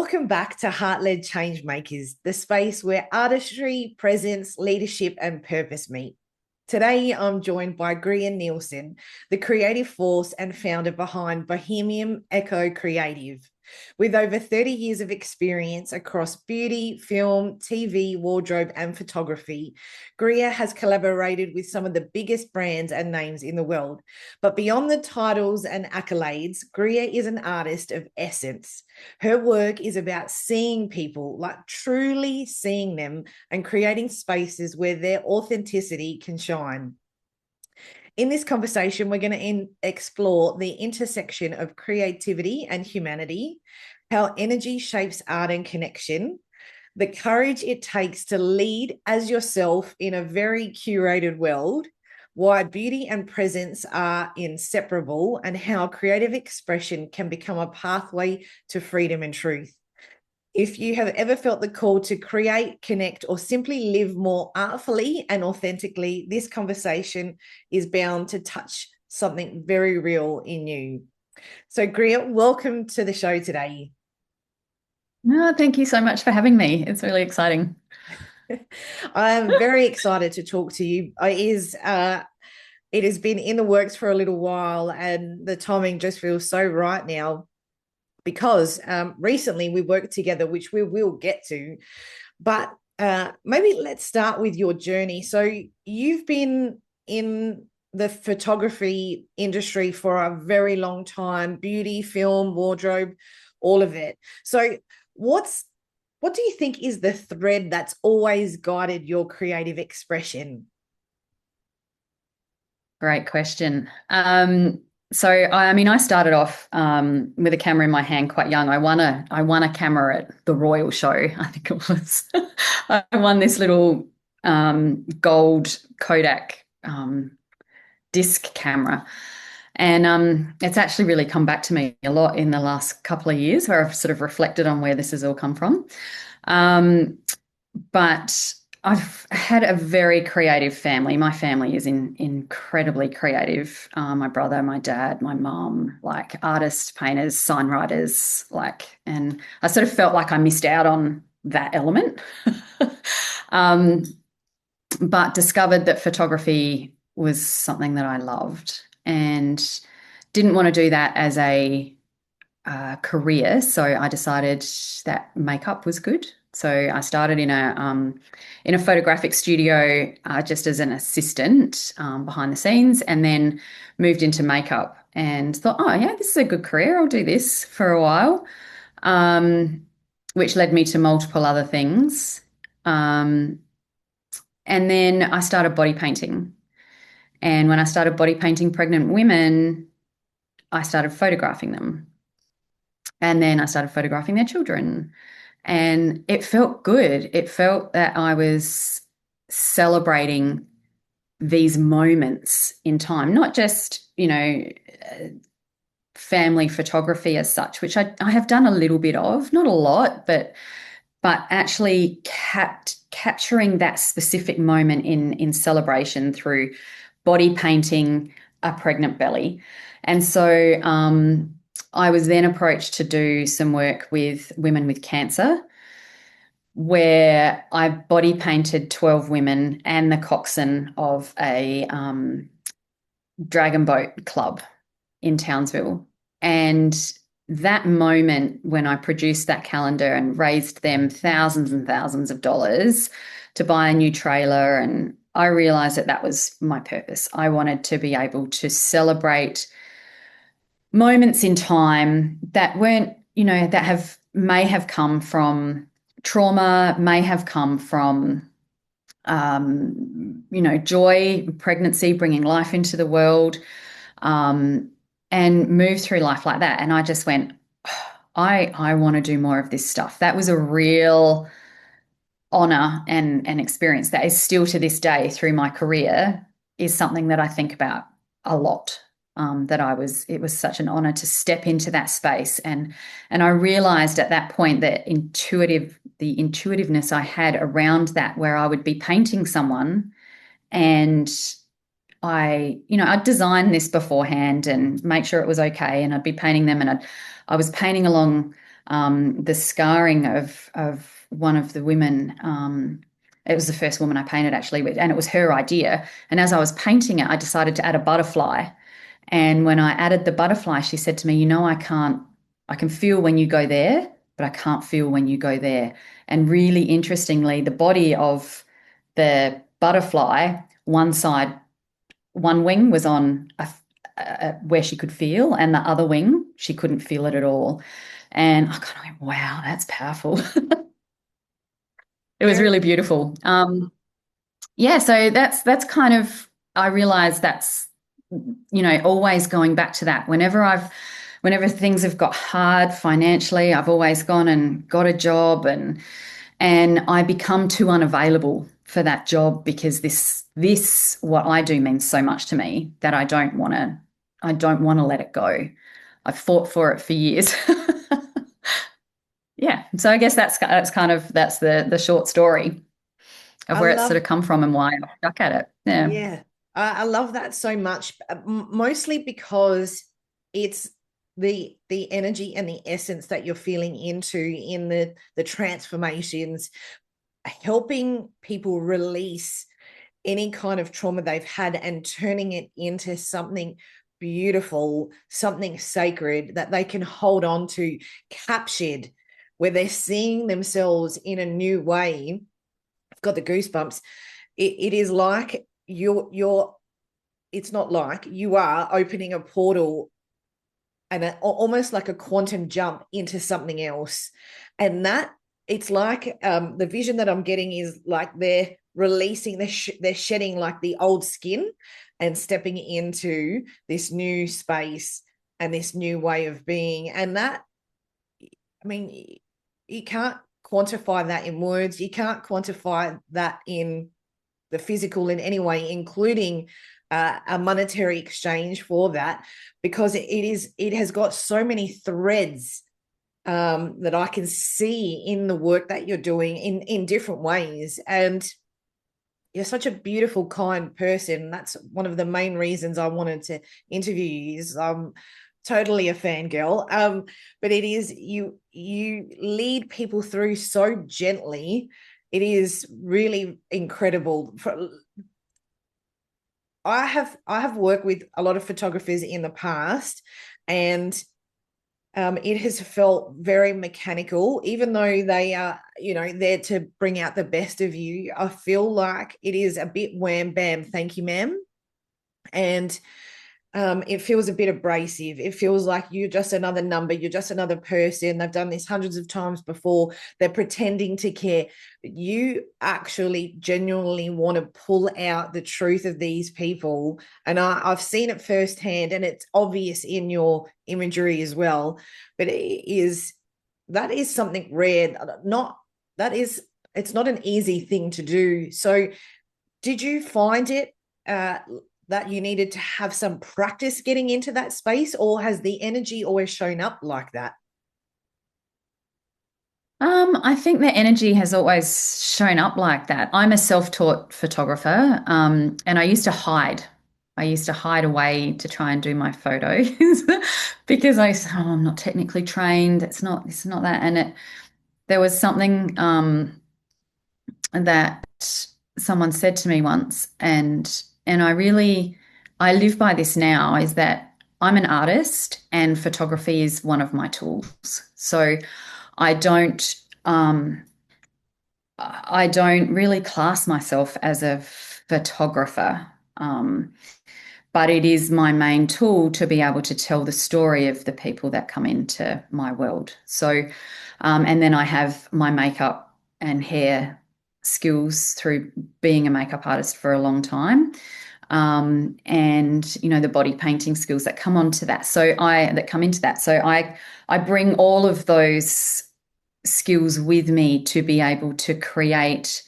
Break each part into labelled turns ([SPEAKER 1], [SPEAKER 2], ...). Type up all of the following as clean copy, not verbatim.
[SPEAKER 1] Welcome back to Heart-Led Changemakers, the space where artistry, presence, leadership, and purpose meet. Today, I'm joined by Grier Neilson, the creative force and founder behind Bohemian Ekko Creative. With over 30 years of experience across beauty, film, TV, wardrobe, and photography, Grier has collaborated with some of the biggest brands and names in the world. But beyond the titles and accolades, Grier is an artist of essence. Her work is about seeing people, like truly seeing them, and creating spaces where their authenticity can shine. In this conversation, we're going to explore the intersection of creativity and humanity, how energy shapes art and connection, the courage it takes to lead as yourself in a very curated world, why beauty and presence are inseparable, and how creative expression can become a pathway to freedom and truth. If you have ever felt the call to create, connect, or simply live more artfully and authentically, this conversation is bound to touch something very real in you. So, Grier, welcome to the show today.
[SPEAKER 2] Thank you so much for having me. It's really exciting.
[SPEAKER 1] I'm very excited to talk to you. It has been in the works for a little while, and the timing just feels so right now because recently we worked together, which we will get to. But maybe let's start with your journey. So you've been in the photography industry for a very long time, beauty, film, wardrobe, all of it. So what do you think is the thread that's always guided your creative expression?
[SPEAKER 2] Great question. I started off with a camera in my hand quite young. I won a camera at the Royal Show, I think it was. I won this little gold Kodak disc camera. And it's actually really come back to me a lot in the last couple of years where I've sort of reflected on where this has all come from. But I've had a very creative family. My family is incredibly creative. My brother, my dad, my mum, like artists, painters, signwriters, and I sort of felt like I missed out on that element. um, but discovered that photography was something that I loved and didn't want to do that as a career. So I decided that makeup was good. So I started in a photographic studio just as an assistant behind the scenes, and then moved into makeup and thought, oh yeah, this is a good career. I'll do this for a while, which led me to multiple other things. Um, and then I started body painting. And when I started body painting pregnant women, I started photographing them. And then I started photographing their children. And it felt good. It felt that I was celebrating these moments in time, not just, family photography as such, which I have done a little bit of, not a lot, but actually capturing that specific moment in celebration through body painting a pregnant belly. And so I was then approached to do some work with women with cancer, where I body painted 12 women and the coxswain of a dragon boat club in Townsville. And that moment when I produced that calendar and raised them thousands and thousands of dollars to buy a new trailer, and I realized that that was my purpose. I wanted to be able to celebrate moments in time that weren't, that may have come from trauma, may have come from, joy, pregnancy, bringing life into the world, and move through life like that. And I just went, oh, I want to do more of this stuff. That was a real honor and experience that is still to this day through my career is something that I think about a lot. It was such an honor to step into that space. And I realized at that point that the intuitiveness I had around that, where I would be painting someone and I'd design this beforehand and make sure it was okay. And I'd be painting them, and I was painting along the scarring of one of the women. It was the first woman I painted actually, and it was her idea. And as I was painting it, I decided to add a butterfly. And when I added the butterfly, she said to me, you know, I can feel when you go there, but I can't feel when you go there. And really interestingly, the body of the butterfly, one side, one wing was on where she could feel, and the other wing, she couldn't feel it at all. And I kind of went, wow, that's powerful. It was
[SPEAKER 1] Very
[SPEAKER 2] really beautiful. Yeah, so that's kind of, I realized that's, always going back to that. Whenever things have got hard financially, I've always gone and got a job, and I become too unavailable for that job because this what I do means so much to me that I don't want to let it go. I've fought for it for years. Yeah, so I guess that's the short story of
[SPEAKER 1] I
[SPEAKER 2] where it's sort
[SPEAKER 1] love,
[SPEAKER 2] of come from and why I'm stuck at it. Yeah.
[SPEAKER 1] yeah, I love that so much, mostly because it's the energy and the essence that you're feeling into in the transformations, helping people release any kind of trauma they've had and turning it into something beautiful, something sacred that they can hold on to, captured, where they're seeing themselves in a new way. I've got the goosebumps. It is like you're it's not like you are opening a portal and almost like a quantum jump into something else. And that, it's like the vision that I'm getting is like they're releasing, they're shedding like the old skin and stepping into this new space and this new way of being. And that, I mean, you can't quantify that in words. You can't quantify that in the physical in any way, including a monetary exchange for that, because it has got so many threads that I can see in the work that you're doing in different ways. And you're such a beautiful, kind person. That's one of the main reasons I wanted to interview you. Is totally a fangirl. But it is, you lead people through so gently. It is really incredible. I have worked with a lot of photographers in the past, and it has felt very mechanical, even though they are, there to bring out the best of you. I feel like it is a bit wham bam, thank you, ma'am. And it feels a bit abrasive. It feels like you're just another number. You're just another person. They've done this hundreds of times before. They're pretending to care. But you actually genuinely want to pull out the truth of these people. And I've seen it firsthand, and it's obvious in your imagery as well. But that is something rare. It's not an easy thing to do. So did you find it that you needed to have some practice getting into that space, or has the energy always shown up like that?
[SPEAKER 2] I think the energy has always shown up like that. I'm a self-taught photographer, and I used to hide. I used to hide away to try and do my photos because I said, "Oh, I'm not technically trained. It's not that." And there was something that someone said to me once, and I live by this now, is that I'm an artist and photography is one of my tools. So I don't I don't really class myself as a photographer, but it is my main tool to be able to tell the story of the people that come into my world. So, and then I have my makeup and hair skills through being a makeup artist for a long time. And the body painting skills that come onto that. That come into that. So I bring all of those skills with me to be able to create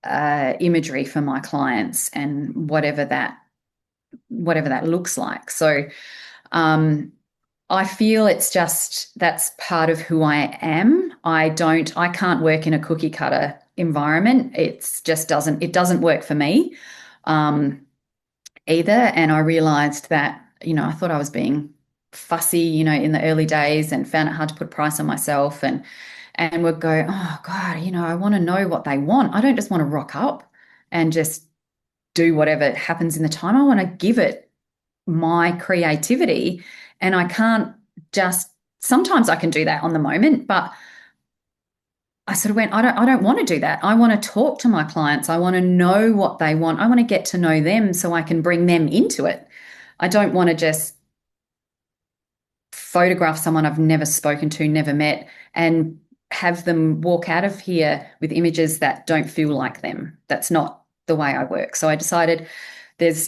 [SPEAKER 2] imagery for my clients and whatever that looks like. So I feel that's part of who I am. I can't work in a cookie cutter environment. It doesn't work for me either. And I realized that, I thought I was being fussy, in the early days and found it hard to put a price on myself and would go, oh God, I want to know what they want. I don't just want to rock up and just do whatever happens in the time. I want to give it my creativity. And I can't just, sometimes I can do that on the moment, but I sort of went, I don't want to do that. I want to talk to my clients. I want to know what they want. I want to get to know them so I can bring them into it. I don't want to just photograph someone I've never spoken to, never met, and have them walk out of here with images that don't feel like them. That's not the way I work. So I decided there's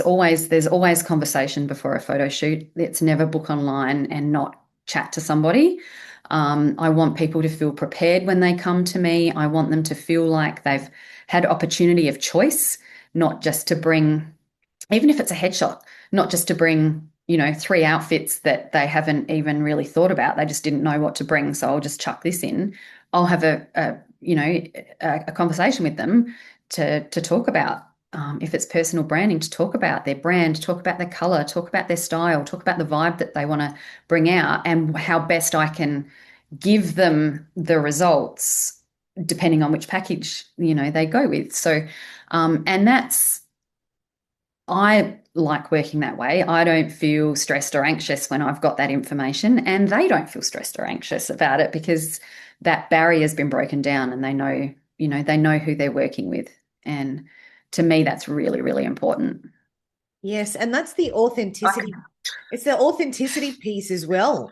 [SPEAKER 2] always conversation before a photo shoot. It's never book online and not chat to somebody. I want people to feel prepared when they come to me. I want them to feel like they've had opportunity of choice, not just to bring, even if it's a headshot, not just to bring, 3 outfits that they haven't even really thought about. They just didn't know what to bring. So I'll just chuck this in. I'll have a conversation with them to talk about, if it's personal branding, to talk about their brand, talk about their color, talk about their style, talk about the vibe that they want to bring out and how best I can give them the results depending on which package, they go with. So, and I like working that way. I don't feel stressed or anxious when I've got that information, and they don't feel stressed or anxious about it because that barrier has been broken down and they know who they're working with. And to me, that's really, really important.
[SPEAKER 1] Yes, and that's the authenticity. It's the authenticity piece as well.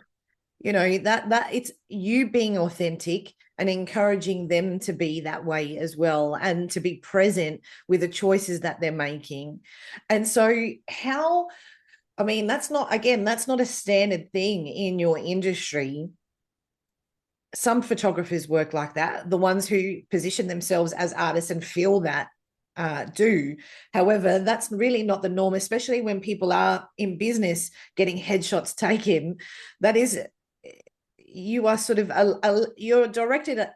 [SPEAKER 1] That it's you being authentic and encouraging them to be that way as well, and to be present with the choices that they're making. And so that's not a standard thing in your industry. Some photographers work like that. The ones who position themselves as artists and feel that do. However, that's really not the norm, especially when people are in business getting headshots taken. That is, you are sort of you're directed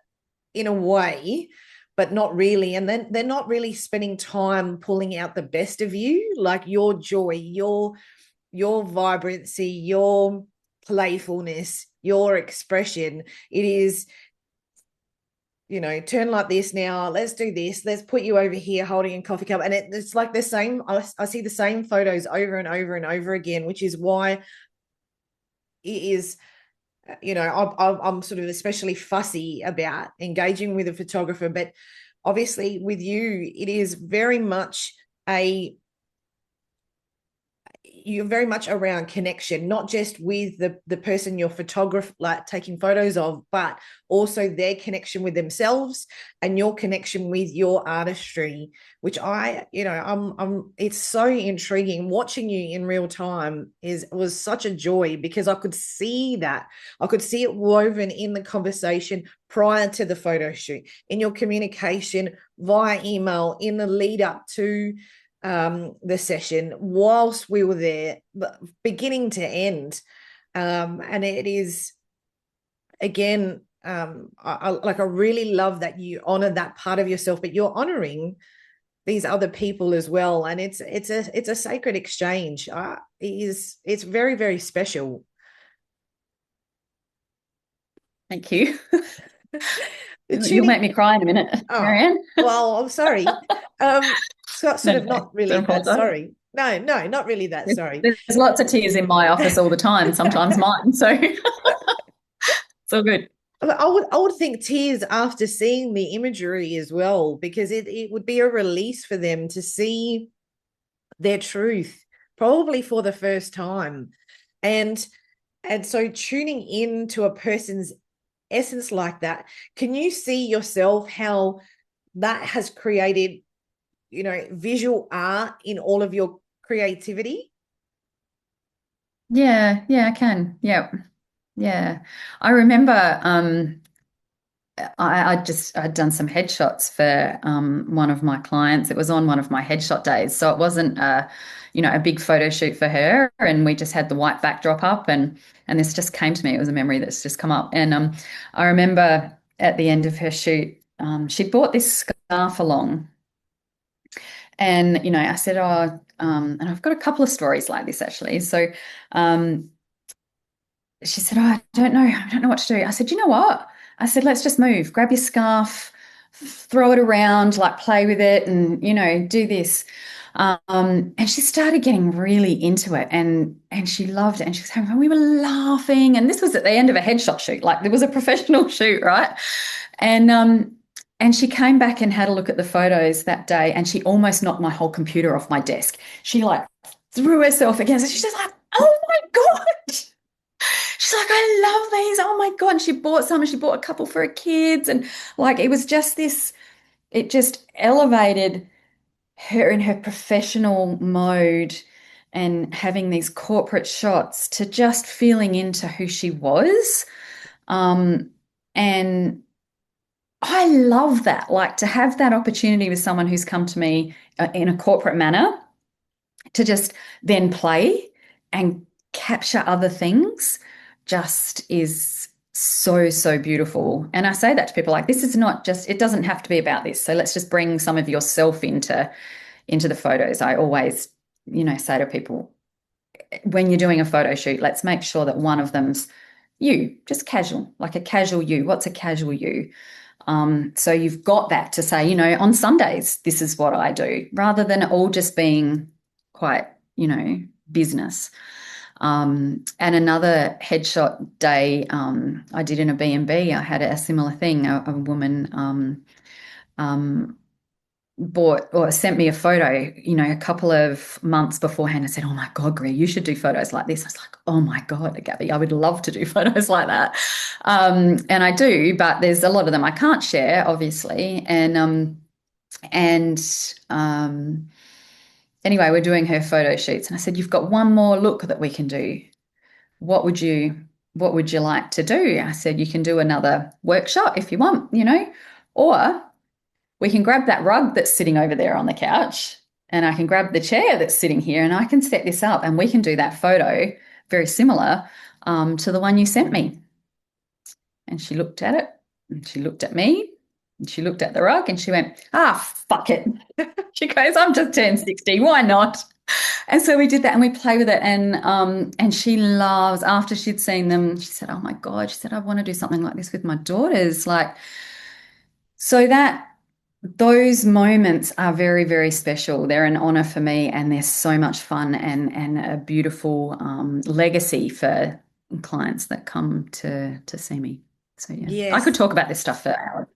[SPEAKER 1] in a way, but not really. And then they're not really spending time pulling out the best of you, like your joy, your vibrancy, your playfulness, your expression. It is, turn like this now, let's do this, let's put you over here holding a coffee cup. And it's like the same, I see the same photos over and over and over again, which is why it is, I'm sort of especially fussy about engaging with a photographer. But obviously with you, it is very much you're very much around connection, not just with the person you're like taking photos of, but also their connection with themselves and your connection with your artistry, which it's so intriguing. Watching you in real time was such a joy, because I could see it woven in the conversation prior to the photo shoot, in your communication via email, in the lead up to the session, whilst we were there, beginning to end. And it is, again, I really love that you honor that part of yourself, but you're honoring these other people as well. And it's a sacred exchange. It's very, very special.
[SPEAKER 2] Thank you. You'll make me cry in a minute, Maryanne.
[SPEAKER 1] Well, I'm sorry. Not really that sorry. No, not really that sorry.
[SPEAKER 2] There's lots of tears in my office all the time, sometimes mine. So it's all good.
[SPEAKER 1] I would think tears after seeing the imagery as well, because it would be a release for them to see their truth, probably for the first time. And so tuning into a person's essence like that, can you see yourself how that has created, visual art in all of your creativity?
[SPEAKER 2] Yeah, I can. Yeah. I remember I'd done some headshots for one of my clients. It was on one of my headshot days. So it wasn't a big photo shoot for her, and we just had the white backdrop up, and this just came to me. It was a memory that's just come up. And I remember at the end of her shoot, she'd brought this scarf along. And, I said, oh, and I've got a couple of stories like this actually. So she said, "Oh, I don't know what to do." I said, "You know what?" I said, "Let's just move. Grab your scarf, throw it around, like play with it, and do this." And she started getting really into it, and she loved it. And she was having fun. We were laughing, and this was at the end of a headshot shoot. Like there was a professional shoot, right? And she came back and had a look at the photos that day, and she almost knocked my whole computer off my desk. She like threw herself against it. She's just like, "Oh my God." She's like, "I love these. Oh my God." And she bought some and she bought a couple for her kids. And like, it was just this, it just elevated her in her professional mode and having these corporate shots to just feeling into who she was. And I love that, like to have that opportunity with someone who's come to me in a corporate manner to just then play and capture other things just is so, so beautiful. And I say that to people like, this is not just, it doesn't have to be about this. So let's just bring some of yourself into the photos. I always, say to people, when you're doing a photo shoot, let's make sure that one of them's you, just casual, like a casual you. What's a casual you? So you've got that to say, on Sundays, this is what I do, rather than it all just being quite, business. And another headshot day I did in a B&B, I had a similar thing. A woman bought or sent me a photo, a couple of months beforehand and said, "Oh my God, Grier, you should do photos like this." I was like, "Oh my God, Gabby, I would love to do photos like that." And I do, but there's a lot of them I can't share, obviously. And anyway, we're doing her photo shoots. And I said, "You've got one more look that we can do. What would you like to do?" I said, "You can do another workshop if you want, or we can grab that rug that's sitting over there on the couch, and I can grab the chair that's sitting here, and I can set this up, and we can do that photo very similar to the one you sent me." And she looked at it, and she looked at me, and she looked at the rug, and she went, "Fuck it." She goes, "I'm just turned 60. Why not?" And so we did that, and we play with it. And she loves, after she'd seen them, she said, "Oh my God," she said, "I want to do something like this with my daughters." Like, so those moments are very, very special. They're an honor for me, and they're so much fun and a beautiful legacy for clients that come to see me. So yeah, I could
[SPEAKER 1] Yes.
[SPEAKER 2] talk about this stuff for hours.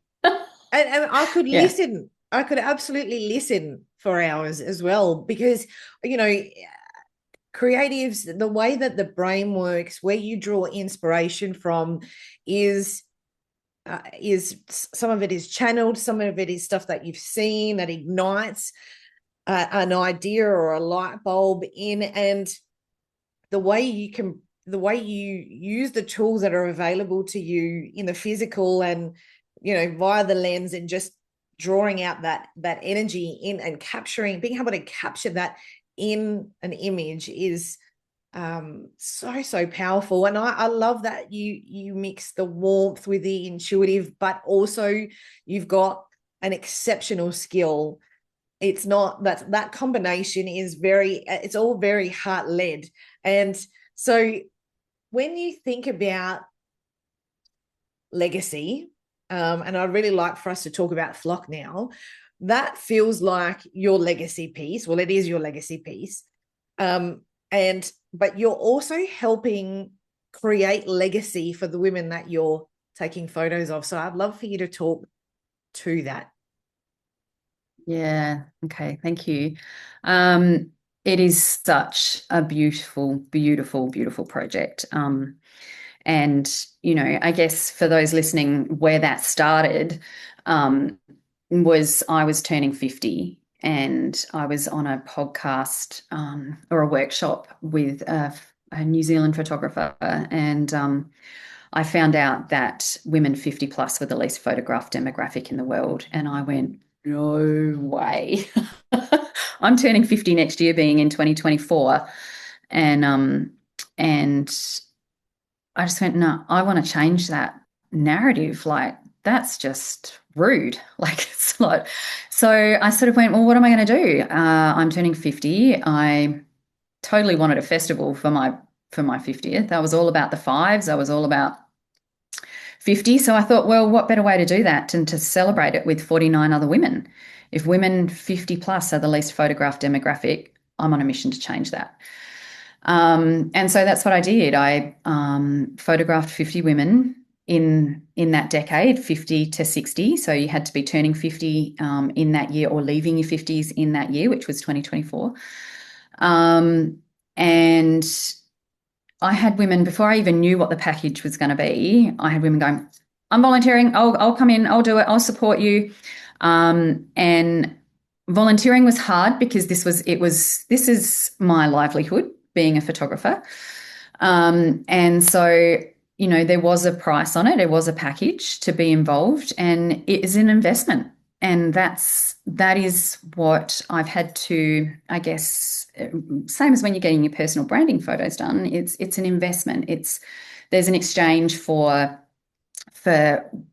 [SPEAKER 1] And I could
[SPEAKER 2] Yeah.
[SPEAKER 1] listen. I could absolutely listen for hours as well, because, creatives, the way that the brain works, where you draw inspiration from is some of it is channeled, some of it is stuff that you've seen that ignites an idea or a light bulb in, and the way you use the tools that are available to you in the physical and via the lens, and just drawing out that energy in and being able to capture that in an image is so powerful. And I love that you mix the warmth with the intuitive, but also you've got an exceptional skill. It's not that combination is it's all very heart-led. And so when you think about legacy, and I'd really like for us to talk about Flock now, that feels like your legacy piece. Well, it is your legacy piece. But you're also helping create legacy for the women that you're taking photos of. So I'd love for you to talk to that.
[SPEAKER 2] Yeah. Okay. Thank you. It is such a beautiful, beautiful, beautiful project. And, I guess for those listening, where that started was I was turning 50, and I was on a podcast or a workshop with a New Zealand photographer, and I found out that women 50 plus were the least photographed demographic in the world. And I went, no way. I'm turning 50 next year, being in 2024. And I just went, no, I want to change that narrative. Like, that's just rude. Like, it's So I sort of went, well, what am I going to do? I'm turning 50. I totally wanted a festival for my 50th. I was all about the fives. I was all about 50. So I thought, well, what better way to do that than to celebrate it with 49 other women? If women 50 plus are the least photographed demographic, I'm on a mission to change that. And so that's what I did. I photographed 50 women in that decade, 50 to 60. So you had to be turning 50 in that year or leaving your 50s in that year, which was 2024. And I had women, before I even knew what the package was going to be, I had women going, I'm volunteering, I'll come in, I'll do it, I'll support you. And volunteering was hard because this is my livelihood, being a photographer. And so, there was a price on it. It was a package to be involved, and it is an investment. And that is what I've had to, I guess, same as when you're getting your personal branding photos done. It's an investment. There's an exchange for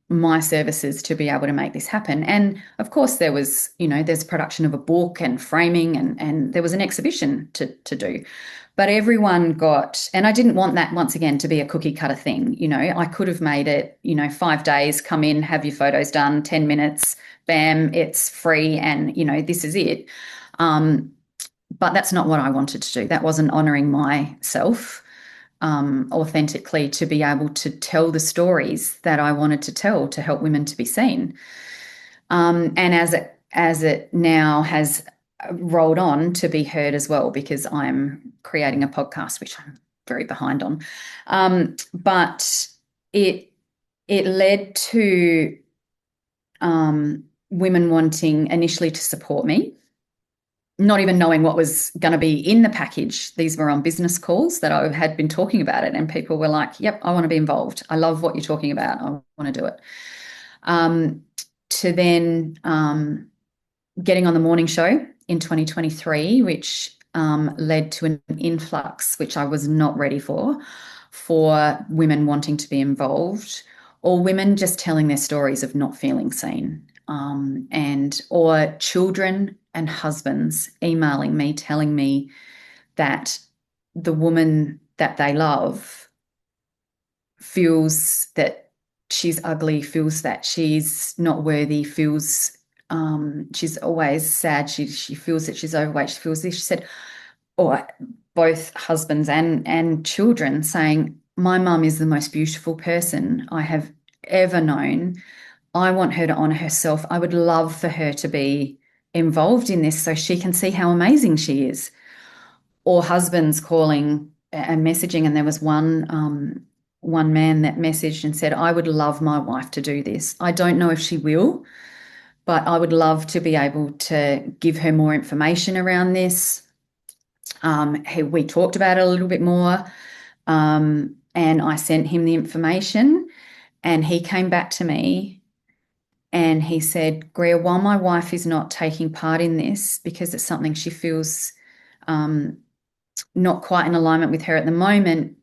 [SPEAKER 2] my services to be able to make this happen. And of course there was, there's production of a book and framing and there was an exhibition to do. But everyone got, and I didn't want that once again to be a cookie cutter thing. I could have made it, 5 days, come in, have your photos done, 10 minutes, bam, it's free. And, this is it. But that's not what I wanted to do. That wasn't honoring myself authentically, to be able to tell the stories that I wanted to tell to help women to be seen. And as it now has rolled on to be heard as well, because I'm creating a podcast, which I'm very behind on. But it led to women wanting initially to support me, not even knowing what was going to be in the package. These were on business calls that I had been talking about it, and people were like, yep, I want to be involved. I love what you're talking about. I want to do it. To then getting on the morning show in 2023, which led to an influx, which I was not ready for women wanting to be involved, or women just telling their stories of not feeling seen, or children and husbands emailing me, telling me that the woman that they love feels that she's ugly, feels that she's not worthy, feels she's always sad, she feels that she's overweight, she feels this. She said, or both husbands and children saying, my mum is the most beautiful person I have ever known. I want her to honour herself. I would love for her to be involved in this so she can see how amazing she is. Or husbands calling and messaging, and there was one man that messaged and said, I would love my wife to do this. I don't know if she will, but I would love to be able to give her more information around this. We talked about it a little bit more, and I sent him the information, and he came back to me and he said, Grier, while my wife is not taking part in this because it's something she feels not quite in alignment with her at the moment,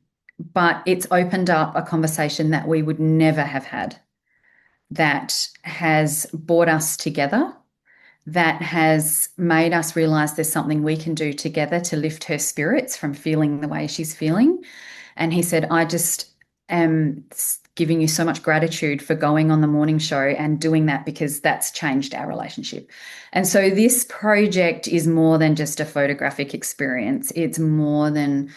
[SPEAKER 2] but it's opened up a conversation that we would never have had, that has brought us together, that has made us realize there's something we can do together to lift her spirits from feeling the way she's feeling. And he said, I just am giving you so much gratitude for going on the morning show and doing that, because that's changed our relationship. And so this project is more than just a photographic experience. It's more than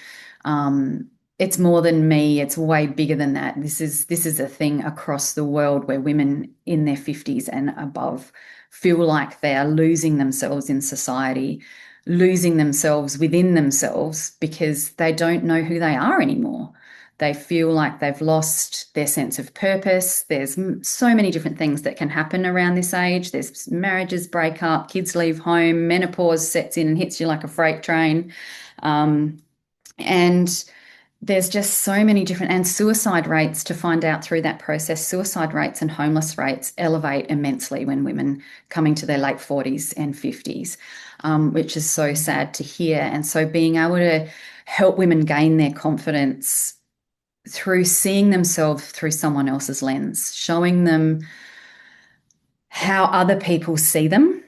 [SPEAKER 2] me. It's way bigger than that. This is a thing across the world where women in their 50s and above feel like they are losing themselves in society, losing themselves within themselves, because they don't know who they are anymore. They feel like they've lost their sense of purpose. There's so many different things that can happen around this age. There's marriages break up, kids leave home, menopause sets in and hits you like a freight train. And there's just so many different, and suicide rates, to find out through that process, suicide rates and homeless rates elevate immensely when women coming to their late 40s and 50s, which is so sad to hear. And so being able to help women gain their confidence through seeing themselves through someone else's lens, showing them how other people see them,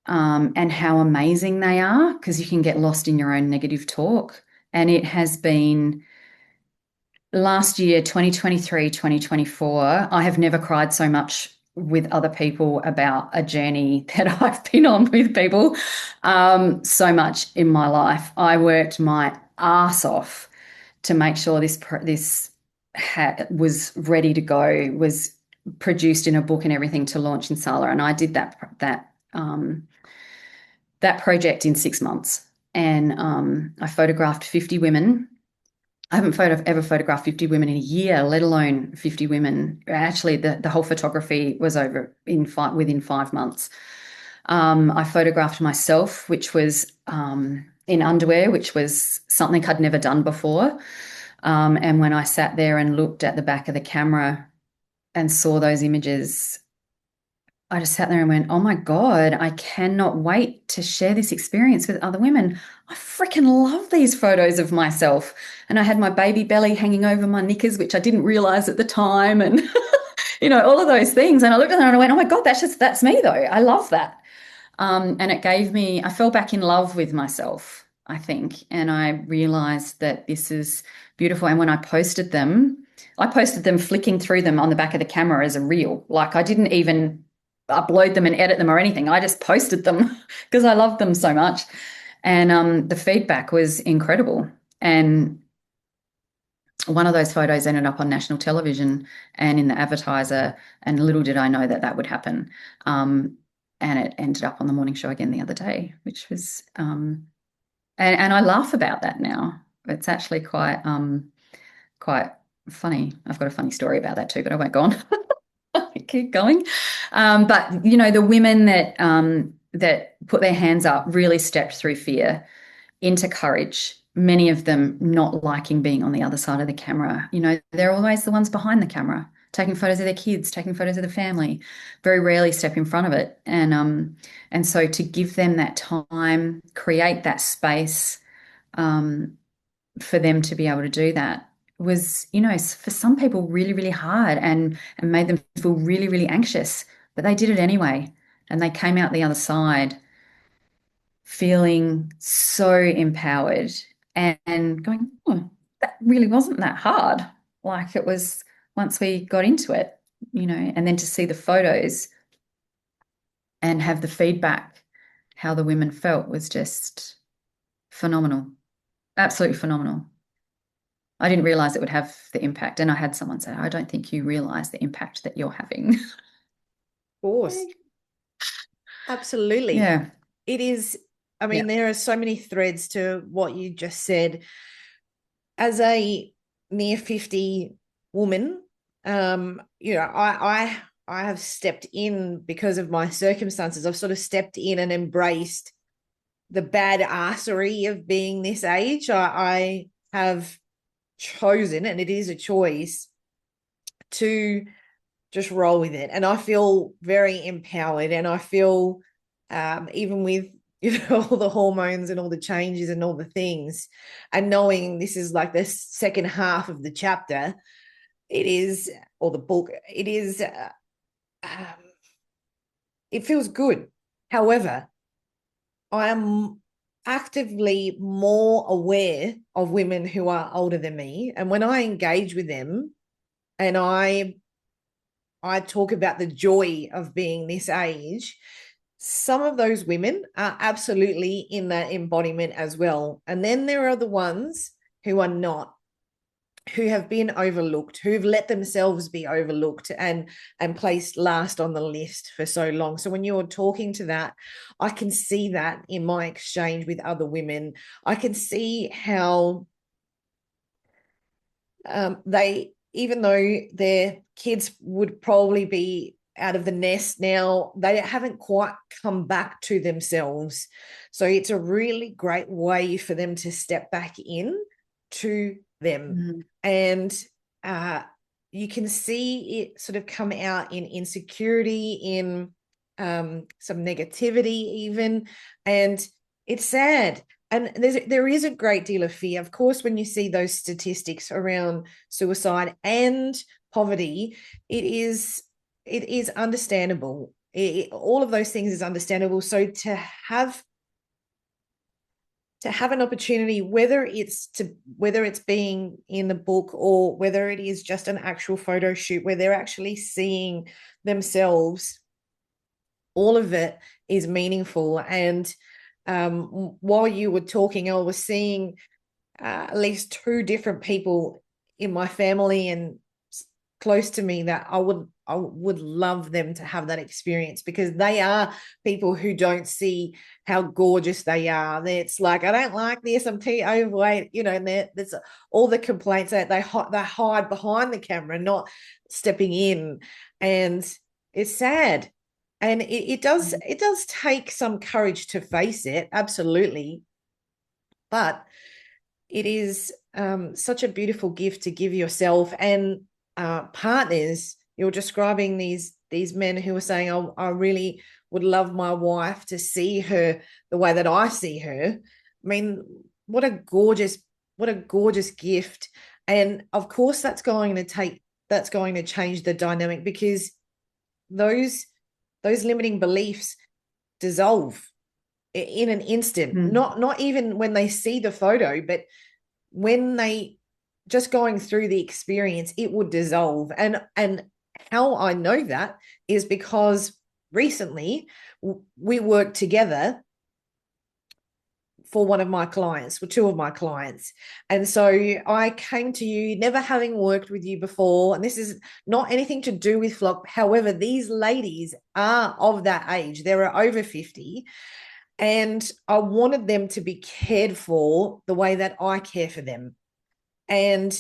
[SPEAKER 2] and how amazing they are, because you can get lost in your own negative talk. And it has been last year, 2023, 2024, I have never cried so much with other people about a journey that I've been on with people, so much in my life. I worked my ass off to make sure this was ready to go, was produced in a book and everything to launch in Sala. And I did that project in 6 months. And I photographed 50 women. I haven't ever photographed 50 women in a year, let alone 50 women. Actually, the whole photography was over within 5 months. I photographed myself, which was in underwear, which was something I'd never done before. And when I sat there and looked at the back of the camera and saw those images, I just sat there and went, oh my God, I cannot wait to share this experience with other women. I freaking love these photos of myself. And I had my baby belly hanging over my knickers, which I didn't realize at the time. And, all of those things. And I looked at them and I went, oh my God, that's me though. I love that. And I fell back in love with myself, I think. And I realized that this is beautiful. And when I posted them flicking through them on the back of the camera as a reel. Like I didn't even upload them and edit them or anything. I just posted them because I loved them so much. And the feedback was incredible. And one of those photos ended up on national television and in the advertiser, and little did I know that would happen. And it ended up on the morning show again the other day, which was, and I laugh about that now. It's actually quite funny. I've got a funny story about that too, but I won't go on. Keep going. But the women that put their hands up really stepped through fear into courage. Many of them not liking being on the other side of the camera. They're always the ones behind the camera, taking photos of their kids, taking photos of the family, very rarely step in front of it. And so to give them that time, create that space for them to be able to do that was, for some people really, really hard and made them feel really, really anxious, but they did it anyway. And they came out the other side feeling so empowered and going, oh, that really wasn't that hard. Like it was once we got into it, and then to see the photos and have the feedback, how the women felt was just phenomenal. Absolutely phenomenal. I didn't realize it would have the impact. And I had someone say, I don't think you realize the impact that you're having.
[SPEAKER 1] Of course. Absolutely.
[SPEAKER 2] Yeah.
[SPEAKER 1] It is. I mean, there are so many threads to what you just said. As a near 50 woman, I have stepped in because of my circumstances. I've sort of stepped in and embraced the badassery of being this age. I have chosen, and it is a choice, to just roll with it. And I feel very empowered, and I feel even with all the hormones and all the changes and all the things, and knowing this is like the second half of the chapter, it is, or the book, it is, it feels good. However, I am actively more aware of women who are older than me. And when I engage with them and I talk about the joy of being this age, some of those women are absolutely in that embodiment as well. And then there are the ones who are not, who have been overlooked, who've let themselves be overlooked and placed last on the list for so long. So when you're talking to that, I can see that in my exchange with other women. I can see how they, even though their kids would probably be out of the nest now, they haven't quite come back to themselves. So it's a really great way for them to step back in to them.
[SPEAKER 2] Mm-hmm.
[SPEAKER 1] And you can see it sort of come out in insecurity, in some negativity even, and it's sad. And there is a great deal of fear. Of course, when you see those statistics around suicide and poverty, it is understandable. all of those things is understandable. So to have an opportunity, whether it's being in the book or whether it is just an actual photo shoot where they're actually seeing themselves, all of it is meaningful. And while you were talking, I was seeing at least two different people in my family and close to me that I would love them to have that experience, because they are people who don't see how gorgeous they are. It's like, I don't like this, I'm too overweight, and there's all the complaints that they hide behind the camera, not stepping in. And it's sad. And it does take some courage to face it, absolutely. But it is such a beautiful gift to give yourself and partners. You're describing these men who are saying, oh, I really would love my wife to see her the way that I see her. I mean, what a gorgeous gift. And of course that's going to change the dynamic, because those limiting beliefs dissolve in an instant. Not even when they see the photo, but when they just going through the experience, it would dissolve. And how I know that is because recently we worked together for one of my clients, for two of my clients. And so I came to you, never having worked with you before. And this is not anything to do with Flock. However, these ladies are of that age. They're over 50. And I wanted them to be cared for the way that I care for them. And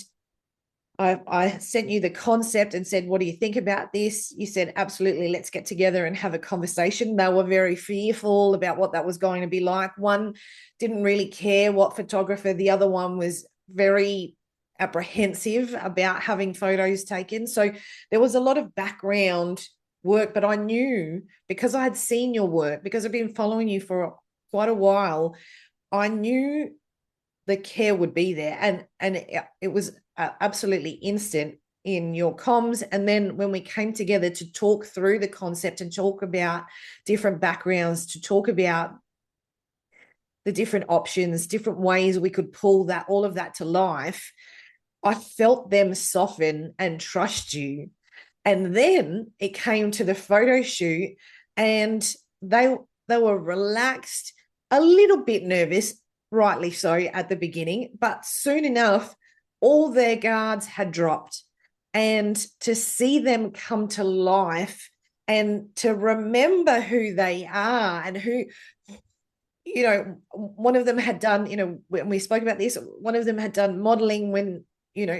[SPEAKER 1] I sent you the concept and said, what do you think about this? You said, absolutely, let's get together and have a conversation. They were very fearful about what that was going to be like. One didn't really care what photographer. The other one was very apprehensive about having photos taken. So there was a lot of background work, but I knew, because I had seen your work, because I've been following you for quite a while, I knew the care would be there. And it was absolutely instant in your comms. And then when we came together to talk through the concept and talk about different backgrounds, to talk about the different options, different ways we could pull that, all of that to life, I felt them soften and trust you. And then it came to the photo shoot, and they were relaxed, a little bit nervous, rightly so at the beginning, but soon enough, all their guards had dropped. And to see them come to life and to remember who they are, and who, one of them had done, when we spoke about this, one of them had done modeling when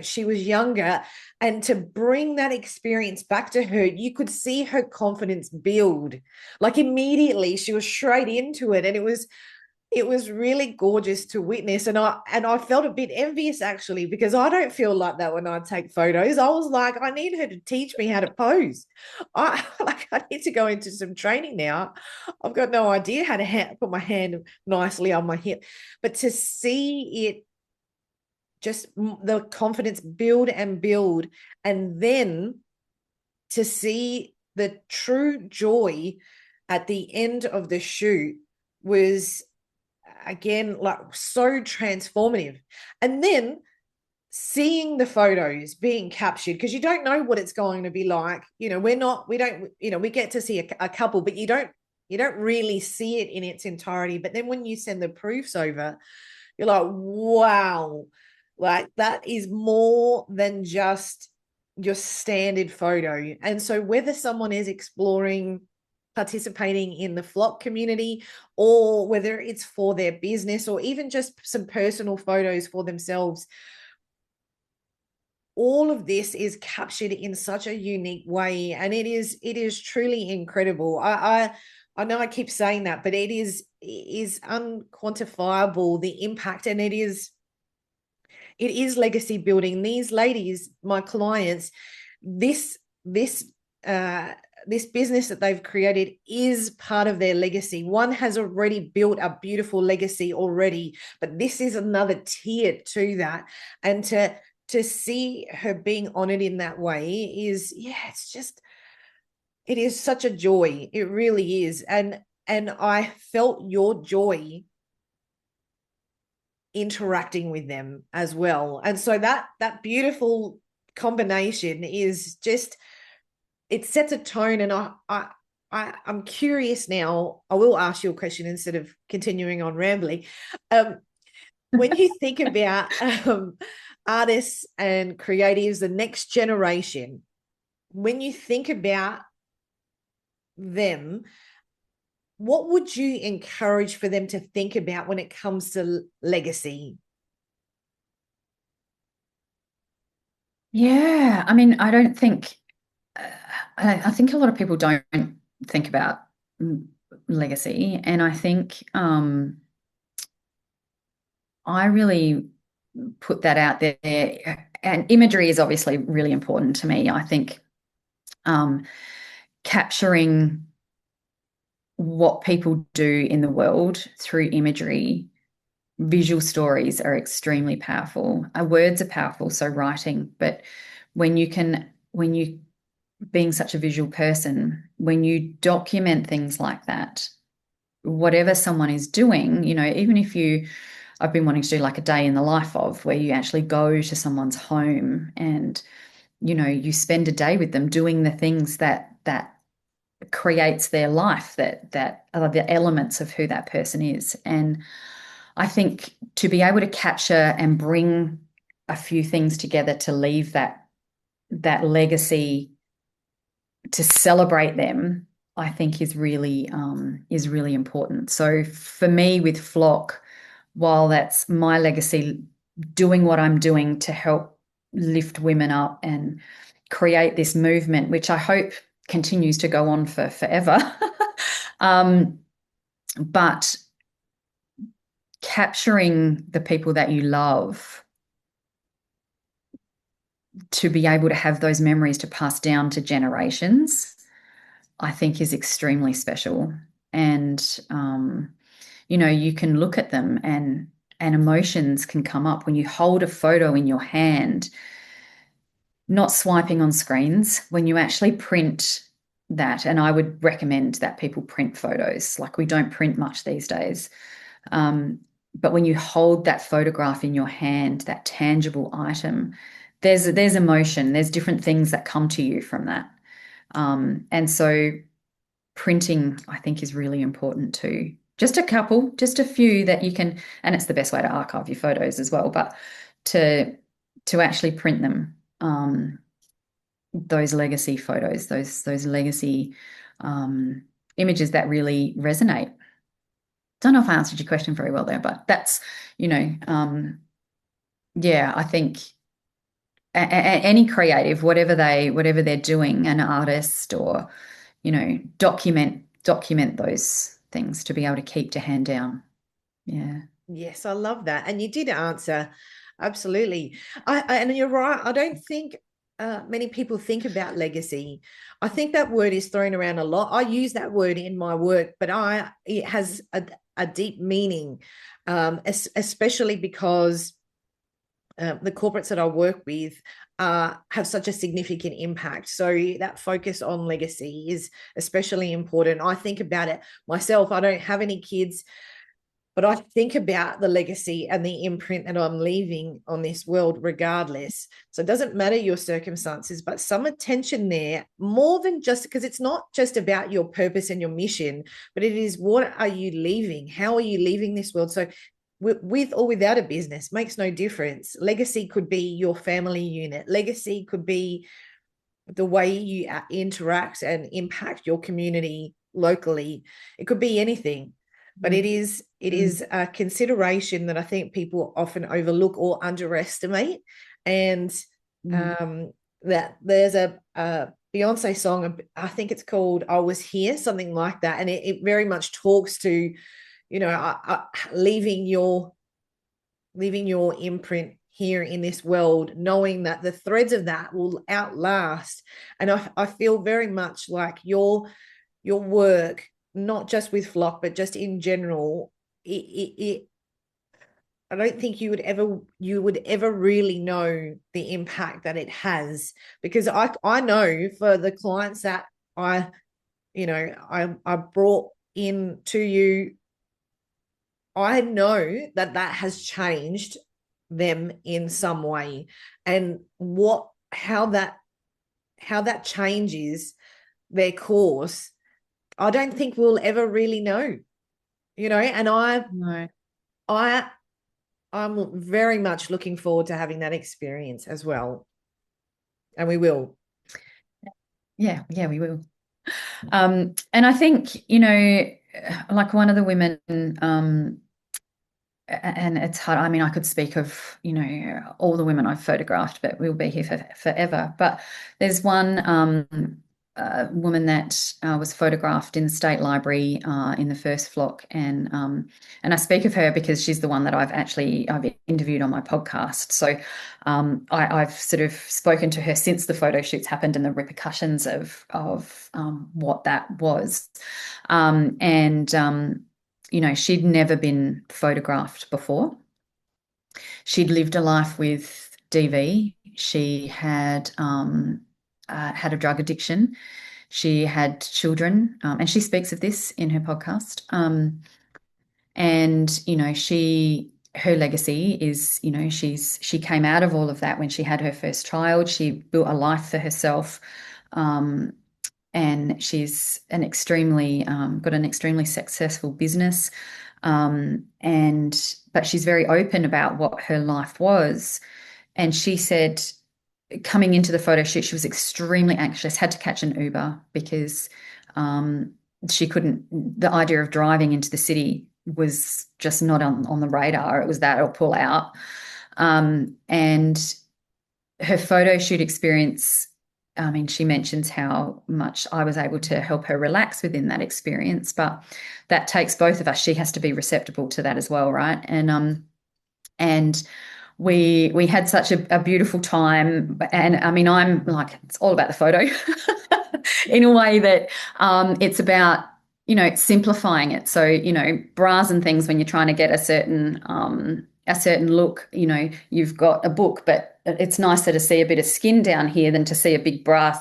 [SPEAKER 1] she was younger, and to bring that experience back to her, you could see her confidence build. Like immediately she was straight into it, and it was really gorgeous to witness. And I felt a bit envious, actually, because I don't feel like that when I take photos. I was like, I need her to teach me how to pose. I need to go into some training now. I've got no idea how to put my hand nicely on my hip. But to see it, just the confidence build and build, and then to see the true joy at the end of the shoot was, again, like so transformative. And then seeing the photos being captured, because you don't know what it's going to be like. We get to see a couple, but you don't really see it in its entirety. But then when you send the proofs over, you're like, wow, like that is more than just your standard photo. And so whether someone is exploring participating in the Flock community, or whether it's for their business, or even just some personal photos for themselves, all of this is captured in such a unique way, and it is truly incredible. I know I keep saying that, but it is unquantifiable, the impact, and it is legacy building. These ladies, my clients, this business that they've created is part of their legacy. One has already built a beautiful legacy already, but this is another tier to that. And to see her being honored in that way is, it's It is such a joy. It really is. And I felt your joy interacting with them as well. And so that beautiful combination is just, it sets a tone. And I'm curious now. I will ask you a question instead of continuing on rambling. When you think about artists and creatives, the next generation, when you think about them, what would you encourage for them to think about when it comes to legacy?
[SPEAKER 2] Yeah, I mean, I don't think, I think a lot of people don't think about legacy. And I think I really put that out there. And imagery is obviously really important to me. I think capturing what people do in the world through imagery, visual stories are extremely powerful. Words are powerful, so writing, but when you being such a visual person, when you document things like that, whatever someone is doing, even if I've been wanting to do like a day in the life of, where you actually go to someone's home and, you spend a day with them doing the things that creates their life, that are the elements of who that person is. And I think to be able to capture and bring a few things together to leave that legacy, to celebrate them, I think is really important. So for me with Flock, while that's my legacy, doing what I'm doing to help lift women up and create this movement, which I hope continues to go on for forever. But capturing the people that you love, to be able to have those memories to pass down to generations, I think is extremely special. And, you can look at them and emotions can come up when you hold a photo in your hand, not swiping on screens, when you actually print that. And I would recommend that people print photos. Like, we don't print much these days. But when you hold that photograph in your hand, that tangible item, there's emotion, there's different things that come to you from that. And so printing, I think, is really important too. Just a few that you can, and it's the best way to archive your photos as well, but to actually print them, those legacy photos, those legacy images that really resonate. Don't know if I answered your question very well there, but that's, yeah, I think any creative, whatever they're doing, an artist or, document those things to be able to keep to hand down. Yeah.
[SPEAKER 1] Yes, I love that. And you did answer absolutely. And you're right. I don't think many people think about legacy. I think that word is thrown around a lot. I use that word in my work, but it has a deep meaning, especially because the corporates that I work with have such a significant impact. So that focus on legacy is especially important. I think about it myself. I don't have any kids, but I think about the legacy and the imprint that I'm leaving on this world regardless. So it doesn't matter your circumstances, but some attention there, more than just, because it's not just about your purpose and your mission, but it is, what are you leaving? How are you leaving this world? So with or without a business makes no difference. Legacy could be your family unit. Legacy could be the way you interact and impact your community locally. It could be anything. But it is a consideration that I think people often overlook or underestimate. And that there's a Beyonce song, I think it's called "I Was Here," something like that, and it very much talks to, leaving your imprint here in this world, knowing that the threads of that will outlast. And I feel very much like your work, not just with Flock, but just in general, I don't think you would ever really know the impact that it has, because I know for the clients that I, I brought in to you, I know that that has changed them in some way, and how that changes their course, I don't think we'll ever really know, and
[SPEAKER 2] No.
[SPEAKER 1] I I'm very much looking forward to having that experience as well. And we will.
[SPEAKER 2] Yeah, we will. And I think, like one of the women, and it's hard. I mean, I could speak of, all the women I've photographed, but we'll be here forever. But there's one woman that was photographed in the State Library in the first flock, and I speak of her because she's the one that I've interviewed on my podcast. So I've sort of spoken to her since the photo shoots happened and the repercussions of what that was, and she'd never been photographed before. She'd lived a life with DV. She had had a drug addiction. She had children, and she speaks of this in her podcast. And her legacy is, she came out of all of that when she had her first child. She built a life for herself. And she's got an extremely successful business. But she's very open about what her life was. And she said, coming into the photo shoot, she was extremely anxious, had to catch an Uber because she couldn't, the idea of driving into the city was just not on the radar. It was that or pull out. And her photo shoot experience, I mean, she mentions how much I was able to help her relax within that experience, but that takes both of us. She has to be receptive to that as well, right? And we had such a beautiful time. And I mean, I'm like, it's all about the photo in a way that it's about, simplifying it. So, bras and things, when you're trying to get a certain look, you've got a book, but it's nicer to see a bit of skin down here than to see a big bra,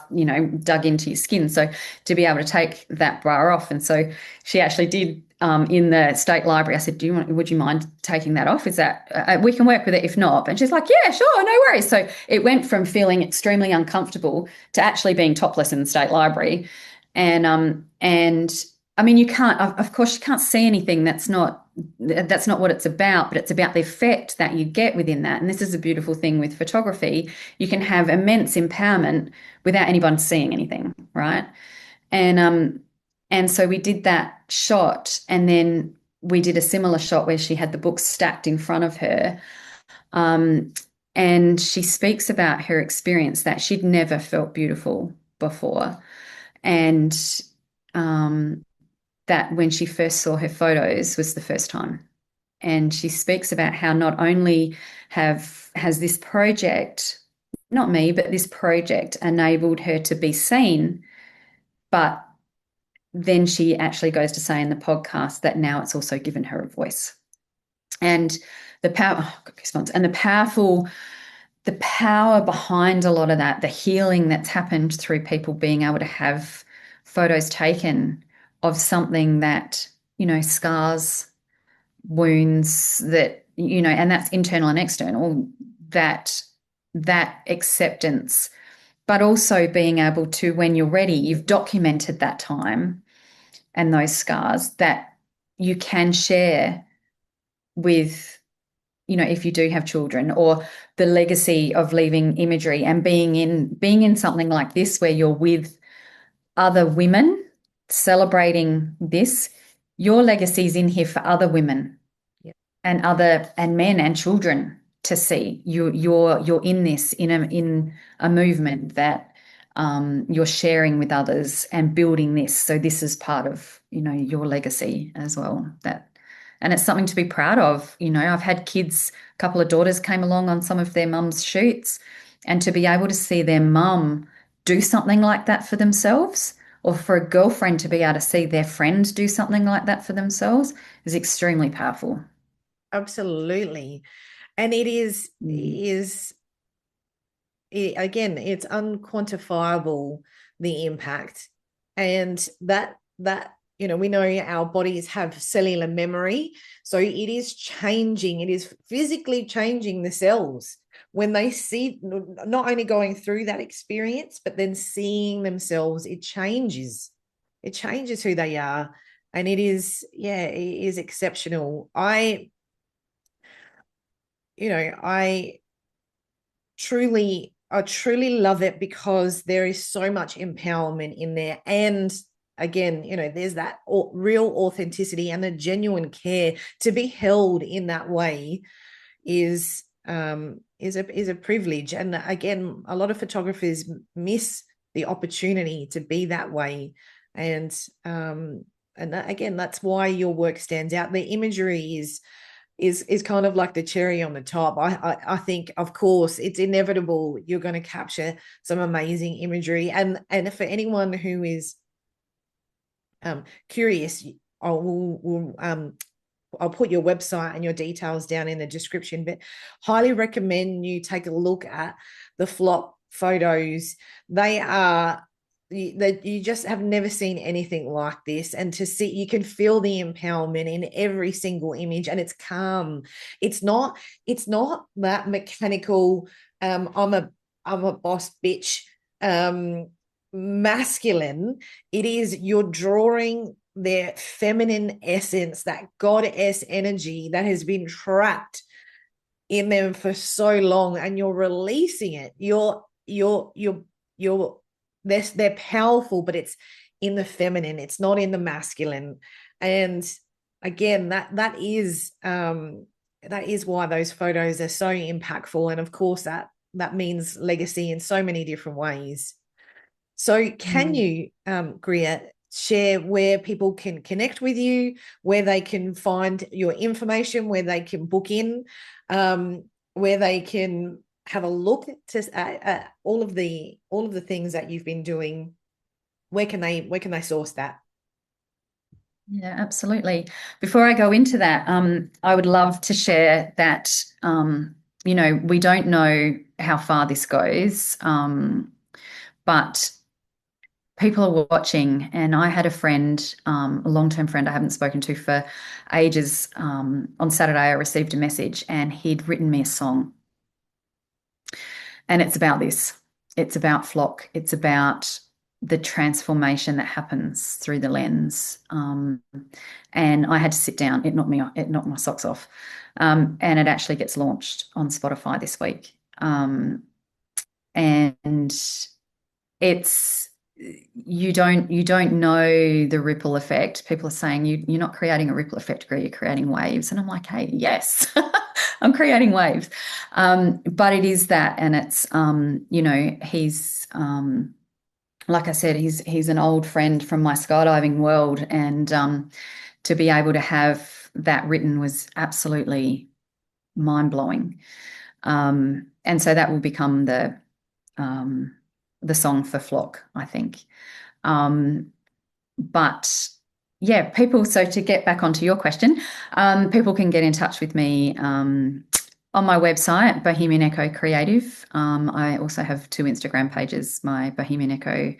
[SPEAKER 2] dug into your skin. So to be able to take that bra off. And so she actually did in the State Library. I said, would you mind taking that off? Is that, we can work with it if not. And she's like, yeah, sure, no worries. So it went from feeling extremely uncomfortable to actually being topless in the State Library. And I mean, of course, you can't see anything that's not what it's about, but it's about the effect that you get within that. And this is a beautiful thing with photography. You can have immense empowerment without anyone seeing anything, right? And so we did that shot, and then we did a similar shot where she had the book stacked in front of her. And she speaks about her experience that she'd never felt beautiful before. And that when she first saw her photos was the first time. And she speaks about how not only has this project, not me, but this project enabled her to be seen, but then she actually goes to say in the podcast that now it's also given her a voice. And the power behind a lot of that, the healing that's happened through people being able to have photos taken of something that, scars, wounds that, and that's internal and external, that acceptance, but also being able to, when you're ready, you've documented that time and those scars that you can share with, if you do have children, or the legacy of leaving imagery and being in something like this where you're with other women celebrating this. Your legacy's in here for other women,
[SPEAKER 1] yeah,
[SPEAKER 2] and men and children to see. You're in this in a movement that you're sharing with others and building this. So this is part of, your legacy as well. And it's something to be proud of. I've had kids, a couple of daughters came along on some of their mums' shoots, and to be able to see their mum do something like that for themselves, or for a girlfriend to be able to see their friend do something like that for themselves, is extremely powerful.
[SPEAKER 1] absolutely. And again, it's unquantifiable, the impact. And that we know our bodies have cellular memory, so it is changing, it is physically changing the cells when they see, not only going through that experience but then seeing themselves. It changes who they are, and it is exceptional. I truly love it because there is so much empowerment in there. And again, there's that real authenticity and the genuine care. To be held in that way is a privilege. And again, a lot of photographers miss the opportunity to be that way. And again, that's why your work stands out. The imagery is kind of like the cherry on the top. I think, of course, it's inevitable you're going to capture some amazing imagery. And for anyone who is curious, I'll put your website and your details down in the description, but highly recommend you take a look at the Flock photos. You just have never seen anything like this. And to see, you can feel the empowerment in every single image, and it's calm. It's not that mechanical, I'm a boss bitch, masculine. It is, you're drawing their feminine essence, that goddess energy that has been trapped in them for so long, and you're releasing it. They're powerful, but it's in the feminine, it's not in the masculine. And again, that is why those photos are so impactful. And of course, that means legacy in so many different ways. So can you, Grier, share where people can connect with you, where they can find your information, where they can book in, where they can have a look at all of the things that you've been doing? Where can they source that?
[SPEAKER 2] Yeah, absolutely. Before I go into that, I would love to share that, we don't know how far this goes, but people are watching. And I had a friend, a long-term friend I haven't spoken to for ages. On Saturday, I received a message and he'd written me a song. And it's about this. It's about Flock. It's about the transformation that happens through the lens. And I had to sit down. It knocked my socks off. And it actually gets launched on Spotify this week. And it's, you don't know the ripple effect. People are saying you're not creating a ripple effect, Grier, you're creating waves. And I'm like, hey, yes, I'm creating waves. But it is that, and it's he's like I said, he's an old friend from my skydiving world, and to be able to have that written was absolutely mind-blowing. And so that will become the song for Flock, I think. But yeah, people, so to get back onto your question, people can get in touch with me on my website, Bohemian Ekko Creative. I also have 2 Instagram pages, my Bohemian Ekko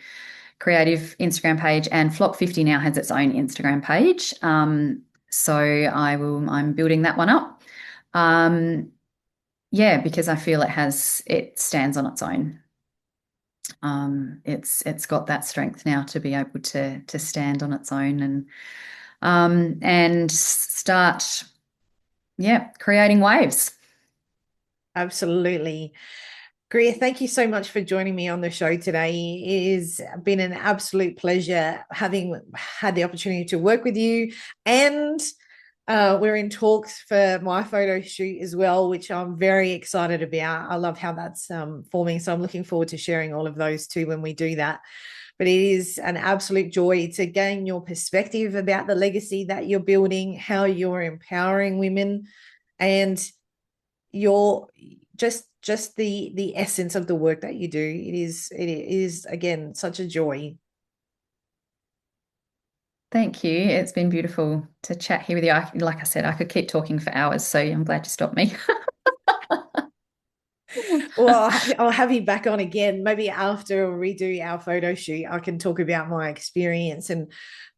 [SPEAKER 2] Creative Instagram page, and Flock 50 now has its own Instagram page. So I'm building that one up. Because I feel it stands on its own. It's got that strength now to be able to stand on its own and start creating waves.
[SPEAKER 1] Absolutely. Grier, thank you so much for joining me on the show today. It has been an absolute pleasure having had the opportunity to work with you, and we're in talks for my photo shoot as well, which I'm very excited about. I love how that's forming. So I'm looking forward to sharing all of those too when we do that. But it is an absolute joy to gain your perspective about the legacy that you're building, how you're empowering women, and your just the essence of the work that you do. It is again such a joy.
[SPEAKER 2] Thank you. It's been beautiful to chat here with you. Like I said, I could keep talking for hours, so I'm glad you stopped me.
[SPEAKER 1] Well, I'll have you back on again. Maybe after we redo our photo shoot, I can talk about my experience and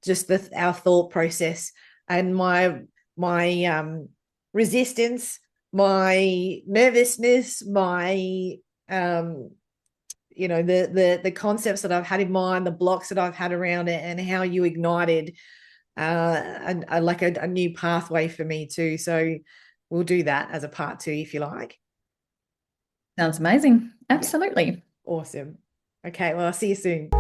[SPEAKER 1] just our thought process and my resistance, my nervousness, my the concepts that I've had in mind, the blocks that I've had around it, and how you ignited a new pathway for me too. So we'll do that as a part 2 if you like.
[SPEAKER 2] Sounds amazing. Absolutely.
[SPEAKER 1] Yeah. Awesome. Okay, well, I'll see you soon.